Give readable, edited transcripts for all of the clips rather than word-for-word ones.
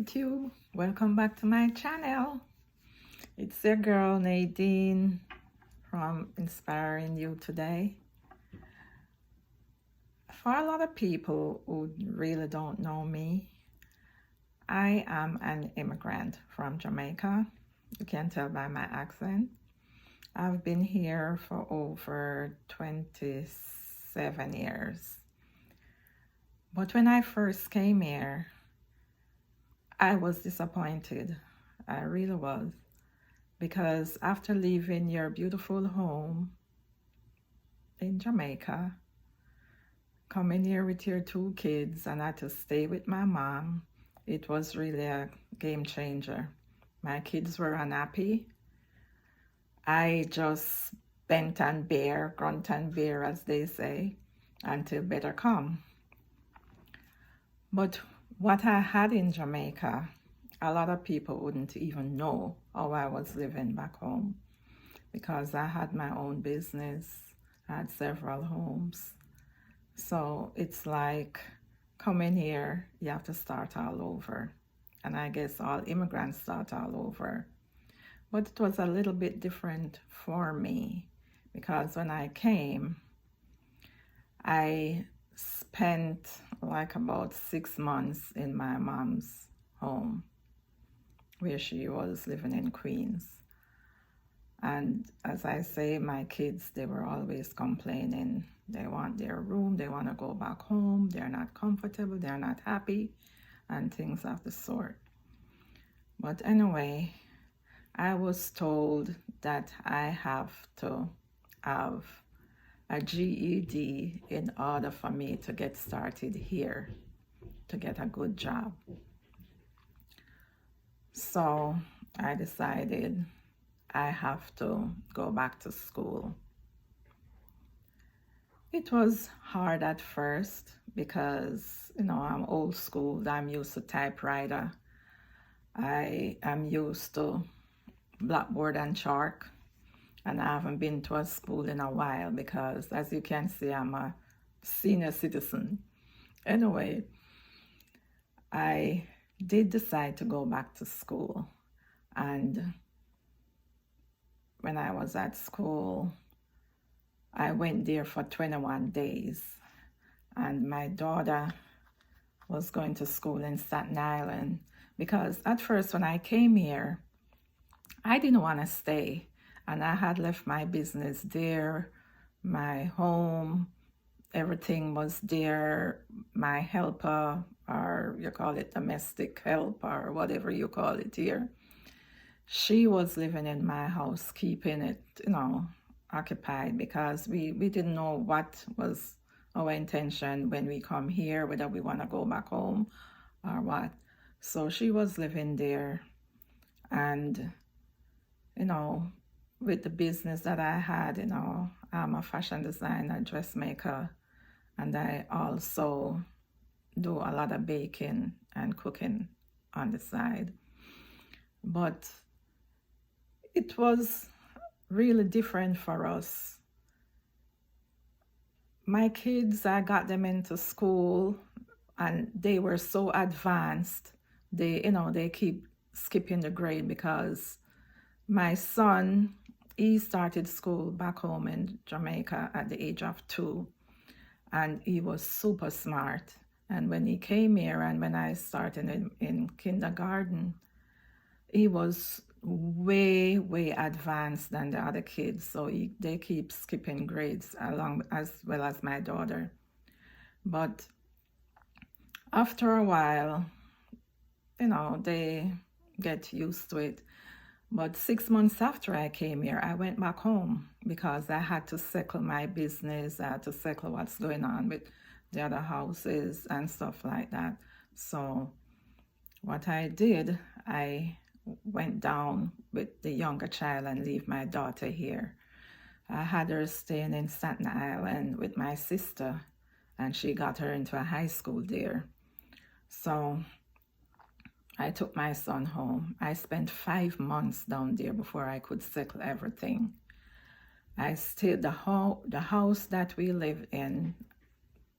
YouTube, welcome back to my channel. It's your girl Nadine from Inspiring You Today. For a lot of people who really don't know me, I am an immigrant from Jamaica. You can tell by my accent. I've been here for over 27 years. But when I first came here, I was disappointed. I really was. Because after leaving your beautiful home in Jamaica, coming here with your two kids and I had to stay with my mom, it was really a game changer. My kids were unhappy. I just bent and bear, grunt and bear as they say, until better come. But what I had in Jamaica, a lot of people wouldn't even know how I was living back home because I had my own business. I had several homes. So it's like coming here, you have to start all over. And I guess all immigrants start all over. But it was a little bit different for me because when I came, I spent like about 6 months in my mom's home where she was living in Queens. And as I say, my kids, they were always complaining. They want their room, they want to go back home, they're not comfortable, they're not happy, and things of the sort. But anyway, I was told that I have to have a GED in order for me to get started here, to get a good job. So I decided I have to go back to school. It was hard at first because, I'm old school. I'm used to typewriter. I am used to blackboard and chalk. And I haven't been to a school in a while because, as you can see, I'm a senior citizen. Anyway, I did decide to go back to school. And when I was at school, I went there for 21 days. And my daughter was going to school in Staten Island because at first when I came here, I didn't want to stay. And I had left my business there, my home, everything was there. My helper, or you call it domestic help, or whatever you call it here, she was living in my house, keeping it, occupied because we didn't know what was our intention when we come here, whether we want to go back home or what. So she was living there. And, with the business that I had, I'm a fashion designer, dressmaker, and I also do a lot of baking and cooking on the side. But it was really different for us. My kids, I got them into school and they were so advanced. They keep skipping the grade because my son, he started school back home in Jamaica at the age of 2, and he was super smart. And when he came here and when I started in kindergarten, he was way, way advanced than the other kids. So they keep skipping grades along as well as my daughter. But after a while, they get used to it. But 6 months after I came here, I went back home because I had to settle my business. I had to settle what's going on with the other houses and stuff like that. So what I did, I went down with the younger child and leave my daughter here. I had her staying in Staten Island with my sister, and she got her into a high school there. So I took my son home. I spent 5 months down there before I could settle everything. I still, the house that we live in,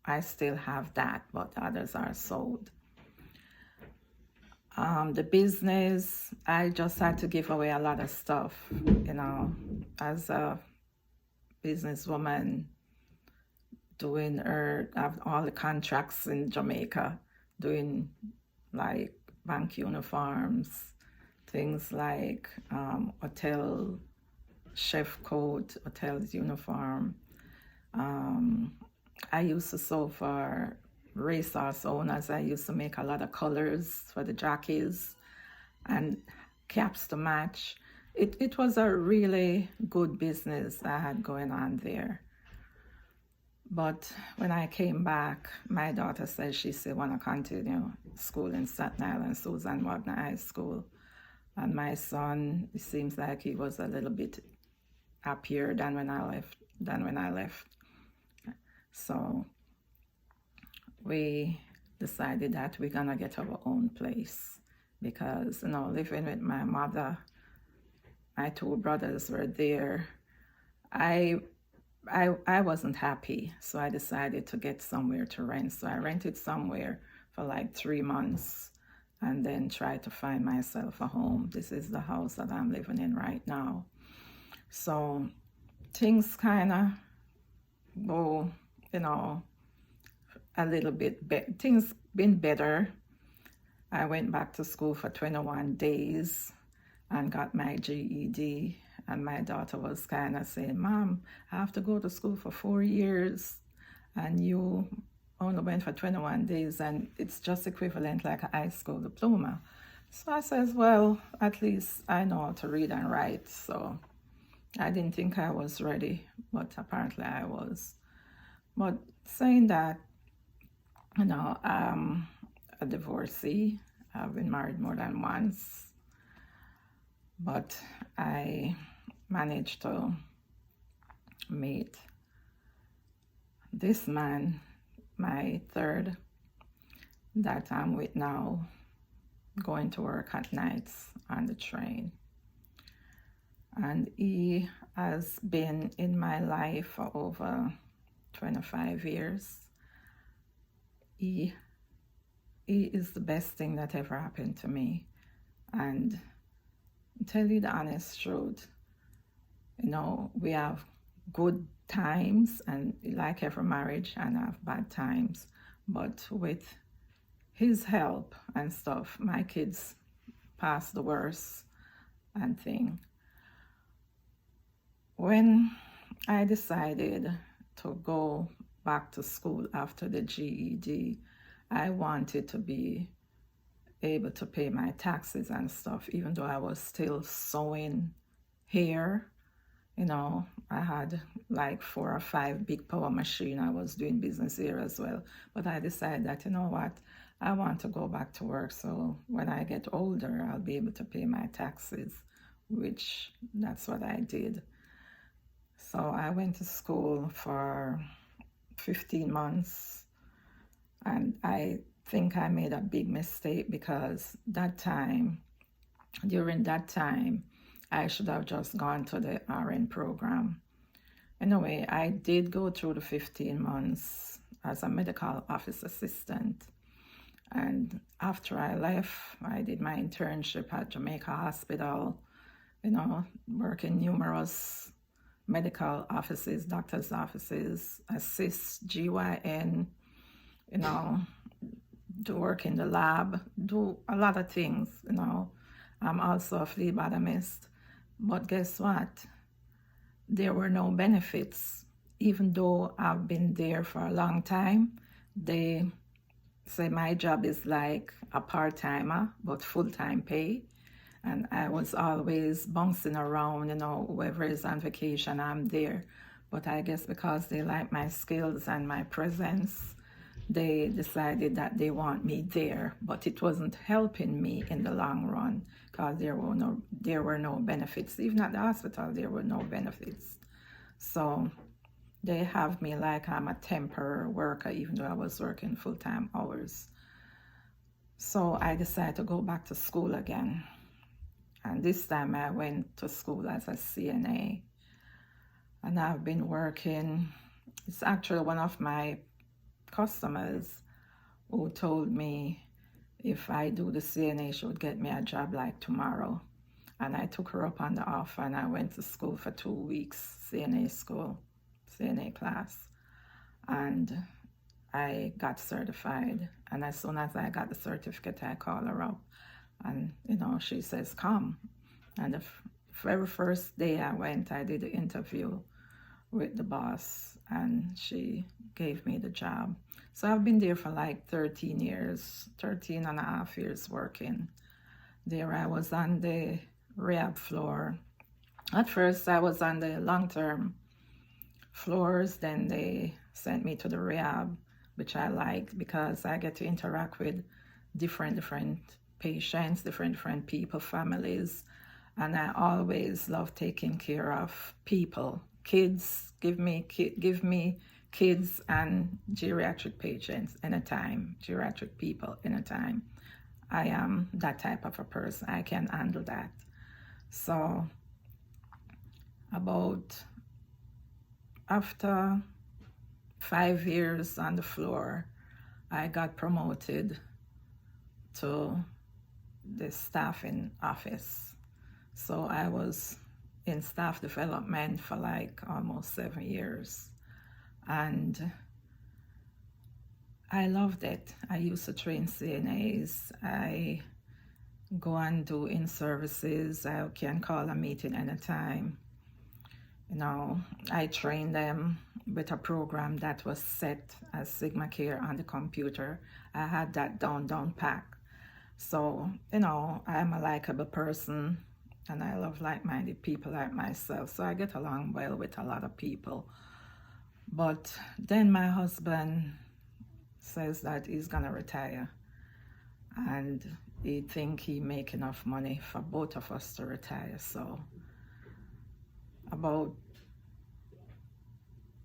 I still have that, but others are sold. The business, I just had to give away a lot of stuff, as a businesswoman, doing have all the contracts in Jamaica, doing like bank uniforms, things like hotel chef coat, hotel's uniform. Um, I used to sew for racehorse owners. I used to make a lot of colors for the jockeys and caps to match. It was a really good business I had going on there. But when I came back, my daughter said she still want to continue school in Staten Island, Susan Wagner High School. And my son, it seems like he was a little bit happier than when I left. So we decided that we're gonna get our own place because living with my mother, my two brothers were there. I I wasn't happy, so I decided to get somewhere to rent. So I rented somewhere for like 3 months and then tried to find myself a home. This is the house that I'm living in right now. So things kind of go, you know, a little bit better. Things been better. I went back to school for 21 days and got my GED. And my daughter was kind of saying, Mom, I have to go to school for 4 years and you only went for 21 days and it's just equivalent like a high school diploma. So I says, well, at least I know how to read and write. So I didn't think I was ready, but apparently I was. But saying that, I'm a divorcee. I've been married more than once, but I managed to meet this man, my third, that I'm with now, going to work at nights on the train. And he has been in my life for over 25 years. He is the best thing that ever happened to me. And tell you the honest truth, we have good times and like every marriage and have bad times. But with his help and stuff, my kids passed the worst and thing. When I decided to go back to school after the GED, I wanted to be able to pay my taxes and stuff, even though I was still sewing hair. I had like 4 or 5 big power machine. I was doing business here as well. But I decided that, what, I want to go back to work. So when I get older, I'll be able to pay my taxes, which that's what I did. So I went to school for 15 months and I think I made a big mistake because during that time, I should have just gone to the RN program. Anyway, I did go through the 15 months as a medical office assistant. And after I left, I did my internship at Jamaica Hospital, working numerous medical offices, doctor's offices, assist GYN, do work in the lab, do a lot of things, I'm also a phlebotomist. But guess what? There were no benefits. Even though I've been there for a long time, they say my job is like a part-timer, but full-time pay. And I was always bouncing around, whoever is on vacation, I'm there. But I guess because they like my skills and my presence, they decided that they want me there. But it wasn't helping me in the long run because there were no benefits. Even at the hospital, there were no benefits. So they have me like I'm a temporary worker, even though I was working full-time hours. So I decided to go back to school again. And this time I went to school as a CNA. And I've been working. It's actually one of my customers who told me if I do the CNA, she would get me a job like tomorrow. And I took her up on the offer and I went to school for 2 weeks, CNA school, CNA class. And I got certified. And as soon as I got the certificate, I called her up. And, she says, come. And the very first day I went, I did the interview with the boss and she gave me the job. So I've been there for like 13 years, 13 and a half years working. There I was on the rehab floor. At first I was on the long-term floors, then they sent me to the rehab, which I liked because I get to interact with different patients, different people, families, and I always love taking care of people, kids. Give me kids and geriatric patients anytime, geriatric people anytime. I am that type of a person. I can handle that. So about after 5 years on the floor, I got promoted to the staffing office. So I was in staff development for like almost 7 years. And I loved it. I used to train CNAs. I go and do in-services. I can call a meeting anytime. I train them with a program that was set as Sigma Care on the computer. I had that down pack. So, I'm a likable person and I love like-minded people like myself. So I get along well with a lot of people. But then my husband says that he's gonna retire and he think he make enough money for both of us to retire. So about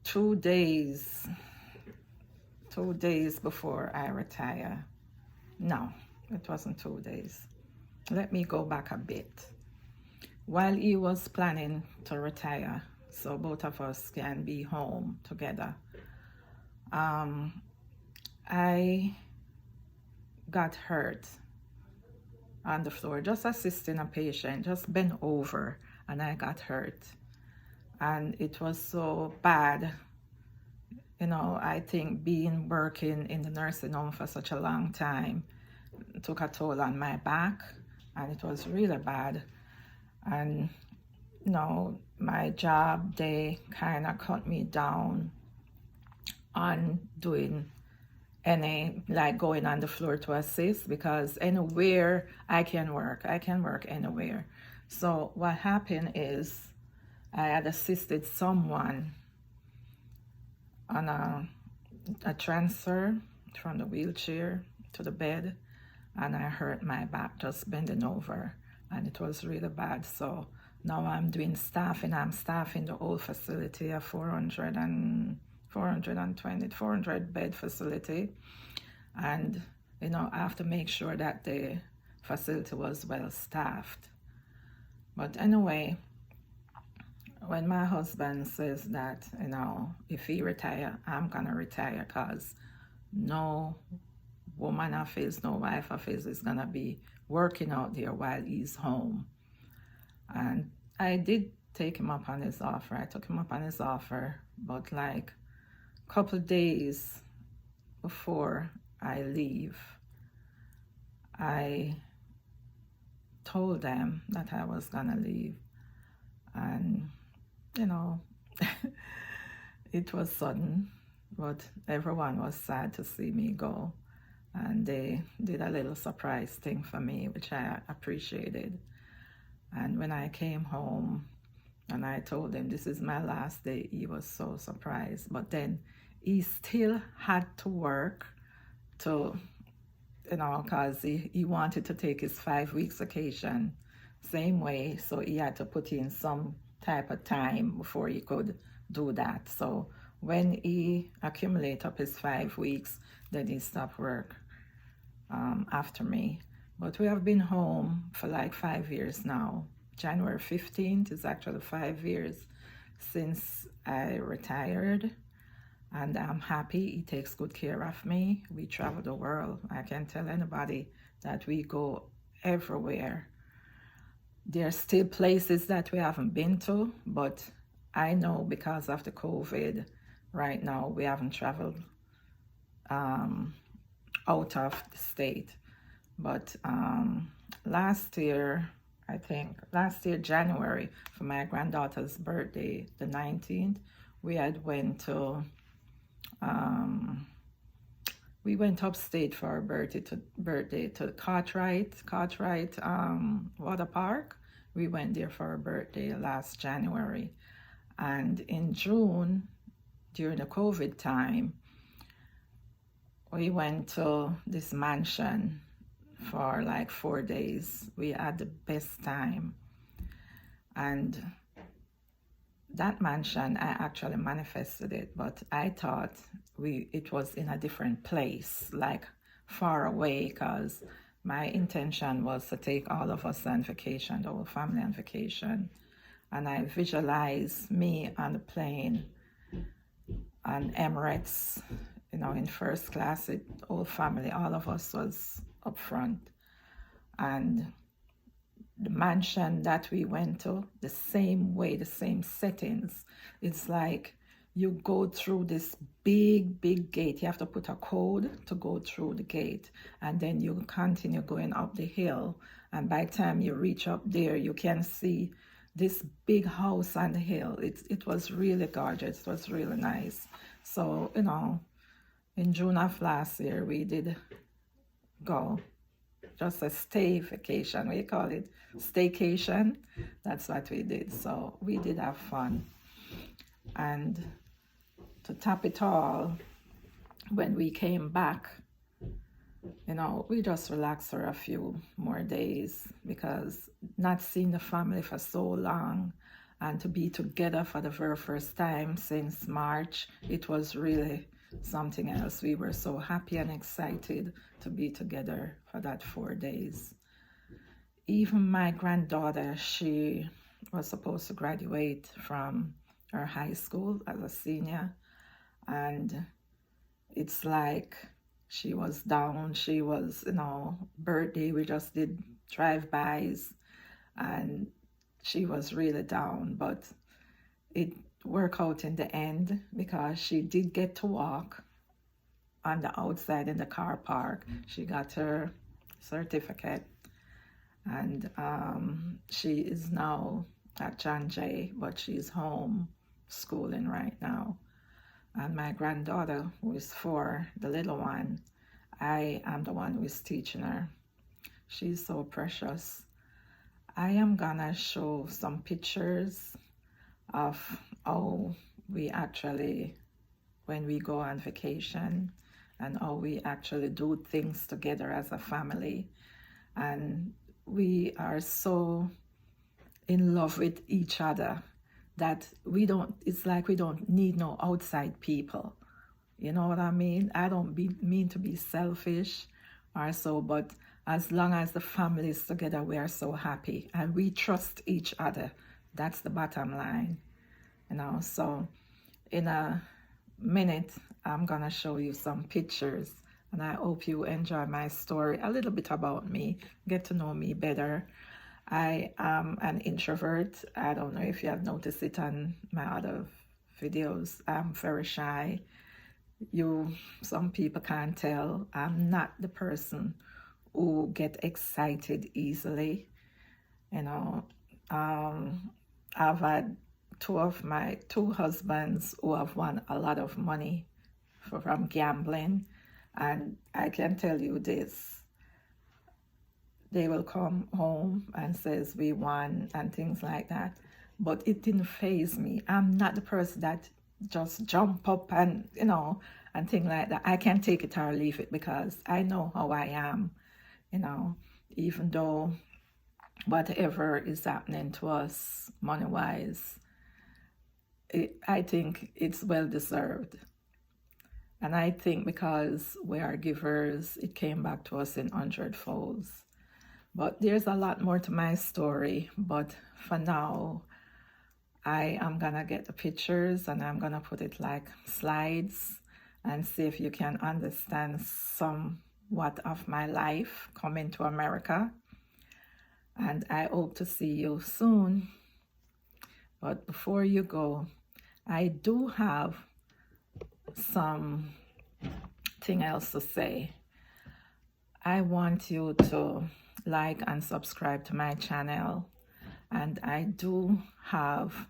2 days before I retire, no, it wasn't 2 days. Let me go back a bit. While he was planning to retire, so both of us can be home together, I got hurt on the floor, just assisting a patient, just bent over, and I got hurt. And it was so bad. I think working in the nursing home for such a long time took a toll on my back, and it was really bad. And my job, they kind of cut me down on doing any, like going on the floor to assist, because anywhere I can work anywhere. So what happened is I had assisted someone on a transfer from the wheelchair to the bed, and I hurt my back just bending over, and it was really bad. So now I'm doing staffing. I'm staffing the old facility, a 400 bed facility. And, I have to make sure that the facility was well staffed. But anyway, when my husband says that, if he retire, I'm gonna retire, because no woman of his, no wife of his is gonna be working out there while he's home. And I did take him up on his offer. I took him up on his offer, but like a couple of days before I leave, I told them that I was gonna leave. And it was sudden, but everyone was sad to see me go. And they did a little surprise thing for me, which I appreciated. And when I came home and I told him this is my last day, he was so surprised. But then he still had to work to, because he wanted to take his 5 weeks vacation same way. So he had to put in some type of time before he could do that. So when he accumulated up his 5 weeks, then he stopped work after me. But we have been home for like 5 years now. January 15th is actually 5 years since I retired. and I'm happy. He takes good care of me. We travel the world. I can tell anybody that we go everywhere. There's still places that we haven't been to, but I know because of the COVID, right now we haven't traveled um, out of the state. But last year, I think last year January, for my granddaughter's birthday, the 19th, we had went to um, we went upstate for our birthday to Cartwright water park. We went there for our birthday last January, and in June during the COVID time, we went to this mansion for like 4 days. We had the best time. And that mansion, I actually manifested it, but I thought it was in a different place, like far away, because my intention was to take all of us on vacation, the whole family on vacation. And I visualized me on the plane on Emirates, in first class, whole family, all of us was up front. And the mansion that we went to, the same way, the same settings. It's like you go through this big, big gate. You have to put a code to go through the gate, and then you continue going up the hill. And by the time you reach up there, you can see this big house on the hill. It was really gorgeous. It was really nice. So, in June of last year, we did go. Just a stay vacation. We call it staycation. That's what we did. So we did have fun. And to top it all, when we came back, we just relaxed for a few more days, because not seeing the family for so long and to be together for the very first time since March, it was really something else. We were so happy and excited to be together for that 4 days. Even my granddaughter, she was supposed to graduate from her high school as a senior, and it's like she was down. She was, birthday, we just did drive-bys, and she was really down, but it worked out in the end, because she did get to walk on the outside in the car park. She got her certificate, and she is now at John Jay, but she's home schooling right now. And my granddaughter, who is 4, the little one, I am the one who is teaching her. She's so precious. I am gonna show some pictures of how we actually, when we go on vacation, and how we actually do things together as a family. And we are so in love with each other that it's like we don't need no outside people. You know what I mean? I don't mean to be selfish or so, but as long as the family is together, we are so happy, and we trust each other. That's the bottom line, So in a minute, I'm gonna show you some pictures, and I hope you enjoy my story, a little bit about me, get to know me better. I am an introvert. I don't know if you have noticed it on my other videos. I'm very shy. Some people can't tell. I'm not the person who get excited easily. I've had two of my 2 husbands who have won a lot of money from gambling, and I can tell you this: they will come home and says we won and things like that, but it didn't faze me. I'm not the person that just jump up and and things like that. I can take it or leave it, because I know how I am, even though whatever is happening to us money-wise, I think it's well deserved. And I think because we are givers, it came back to us in 100-folds. But there's a lot more to my story. But for now, I am gonna get the pictures and I'm gonna put it like slides and see if you can understand somewhat of my life coming to America. And I hope to see you soon. But before you go, I do have something else to say. I want you to like and subscribe to my channel, and I do have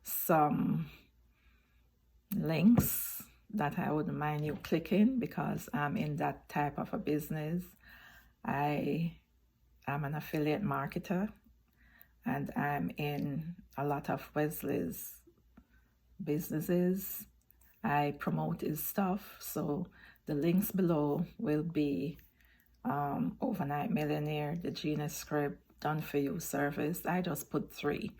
some links that I wouldn't mind you clicking because I'm in that type of a business. I am an affiliate marketer and I'm in a lot of Wesley's businesses. I promote his stuff, so the links below will be Overnight Millionaire, the Genius Script, Done For You service. I just put 3.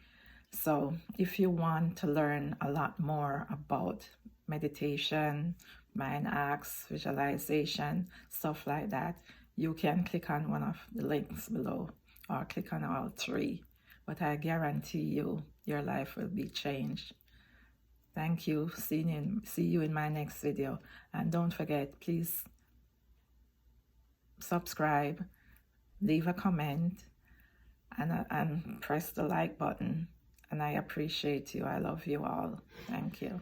So if you want to learn a lot more about meditation, mind acts, visualization, stuff like that, you can click on one of the links below or click on all 3. But I guarantee you, your life will be changed. Thank you. See you in my next video. And don't forget, please subscribe, leave a comment, and press the like button. And I appreciate you. I love you all. Thank you.